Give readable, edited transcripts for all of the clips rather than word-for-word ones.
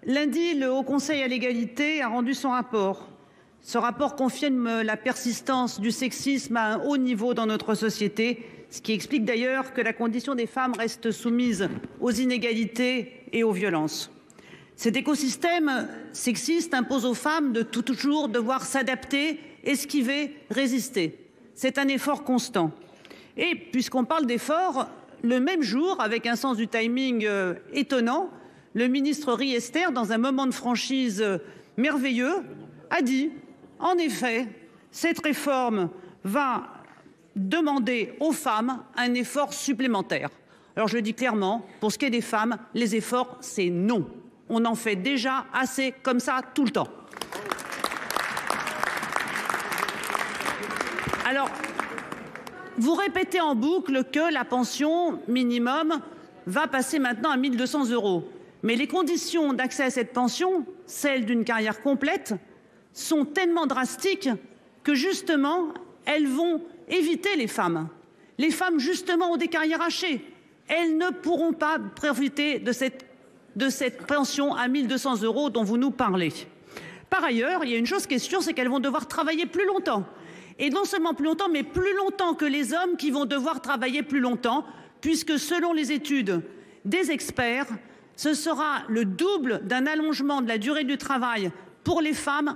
Lundi, le Haut Conseil à l'égalité a rendu son rapport. Ce rapport confirme la persistance du sexisme à un haut niveau dans notre société, ce qui explique d'ailleurs que la condition des femmes reste soumise aux inégalités et aux violences. Cet écosystème sexiste impose aux femmes de toujours devoir s'adapter, esquiver, résister. C'est un effort constant. Et puisqu'on parle d'effort, le même jour, avec un sens du timing étonnant, le ministre Riester, dans un moment de franchise merveilleux, a dit « En effet, cette réforme va demander aux femmes un effort supplémentaire. » Alors je le dis clairement, pour ce qui est des femmes, les efforts, c'est non. On en fait déjà assez comme ça tout le temps. Alors, vous répétez en boucle que la pension minimum va passer maintenant à 1 200 €. Mais les conditions d'accès à cette pension, celles d'une carrière complète, sont tellement drastiques que justement, elles vont éviter les femmes. Les femmes, justement, ont des carrières hachées. Elles ne pourront pas profiter de cette pension à 1 200 € dont vous nous parlez. Par ailleurs, il y a une chose qui est sûre, c'est qu'elles vont devoir travailler plus longtemps. Et non seulement plus longtemps, mais plus longtemps que les hommes qui vont devoir travailler plus longtemps, puisque selon les études des experts, ce sera le double d'un allongement de la durée du travail pour les femmes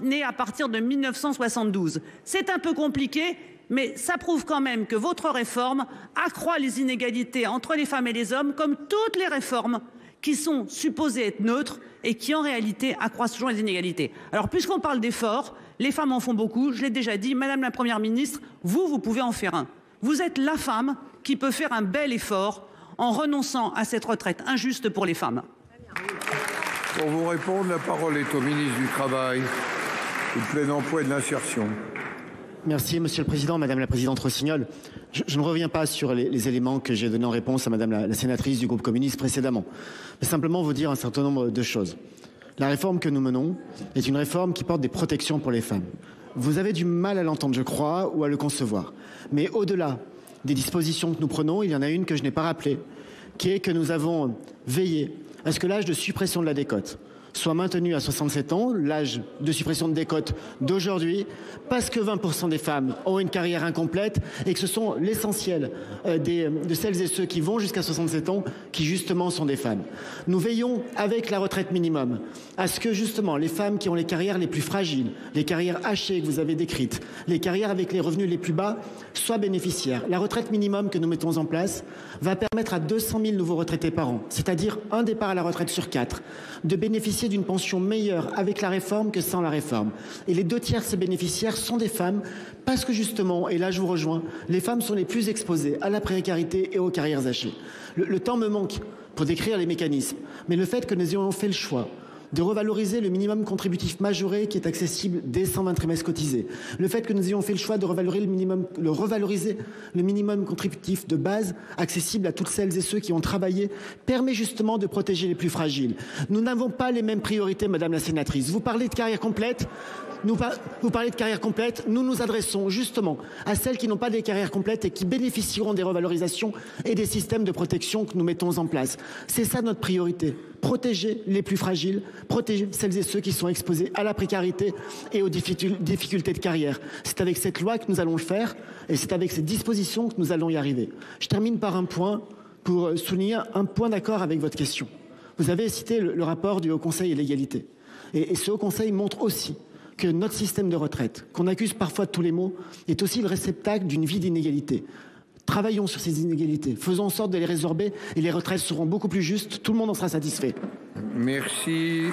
nées à partir de 1972. C'est un peu compliqué, mais ça prouve quand même que votre réforme accroît les inégalités entre les femmes et les hommes, comme toutes les réformes qui sont supposées être neutres et qui en réalité accroissent toujours les inégalités. Alors puisqu'on parle d'efforts, les femmes en font beaucoup, je l'ai déjà dit, Madame la Première ministre, vous pouvez en faire un. Vous êtes la femme qui peut faire un bel effort en renonçant à cette retraite injuste pour les femmes. Pour vous répondre, la parole est au ministre du Travail, du plein emploi et de l'insertion. Merci Monsieur le Président, Madame la Présidente Rossignol. Je ne reviens pas sur les éléments que j'ai donnés en réponse à Madame la sénatrice du groupe communiste précédemment, mais simplement vous dire un certain nombre de choses. La réforme que nous menons est une réforme qui porte des protections pour les femmes. Vous avez du mal à l'entendre, je crois, ou à le concevoir. Mais au-delà des dispositions que nous prenons, il y en a une que je n'ai pas rappelée, qui est que nous avons veillé à ce que l'âge de suppression de la décote soit maintenu à 67 ans, l'âge de suppression de décote d'aujourd'hui, parce que 20% des femmes ont une carrière incomplète et que ce sont l'essentiel de celles et ceux qui vont jusqu'à 67 ans qui justement sont des femmes. Nous veillons avec la retraite minimum à ce que justement les femmes qui ont les carrières les plus fragiles, les carrières hachées que vous avez décrites, les carrières avec les revenus les plus bas soient bénéficiaires. La retraite minimum que nous mettons en place va permettre à 200 000 nouveaux retraités par an, c'est-à-dire un départ à la retraite sur 4, de bénéficier d'une pension meilleure avec la réforme que sans la réforme. Et les 2/3 de ces bénéficiaires sont des femmes parce que justement, et là je vous rejoins, les femmes sont les plus exposées à la précarité et aux carrières hachées. Le temps me manque pour décrire les mécanismes, mais le fait que nous ayons fait le choix de revaloriser le minimum contributif majoré qui est accessible dès 120 trimestres cotisés. Le fait que nous ayons fait le choix de revaloriser le minimum contributif de base accessible à toutes celles et ceux qui ont travaillé permet justement de protéger les plus fragiles. Nous n'avons pas les mêmes priorités, Madame la sénatrice. Vous parlez de carrière complète. Vous parlez de carrière complète, nous nous adressons justement à celles qui n'ont pas des carrières complètes et qui bénéficieront des revalorisations et des systèmes de protection que nous mettons en place. C'est ça notre priorité. Protéger les plus fragiles, protéger celles et ceux qui sont exposés à la précarité et aux difficultés de carrière. C'est avec cette loi que nous allons le faire et c'est avec ces dispositions que nous allons y arriver. Je termine par un point pour souligner un point d'accord avec votre question. Vous avez cité le rapport du Haut Conseil à l'égalité. Et ce Haut Conseil montre aussi que notre système de retraite, qu'on accuse parfois de tous les maux, est aussi le réceptacle d'une vie d'inégalité. Travaillons sur ces inégalités, faisons en sorte de les résorber et les retraites seront beaucoup plus justes. Tout le monde en sera satisfait. Merci.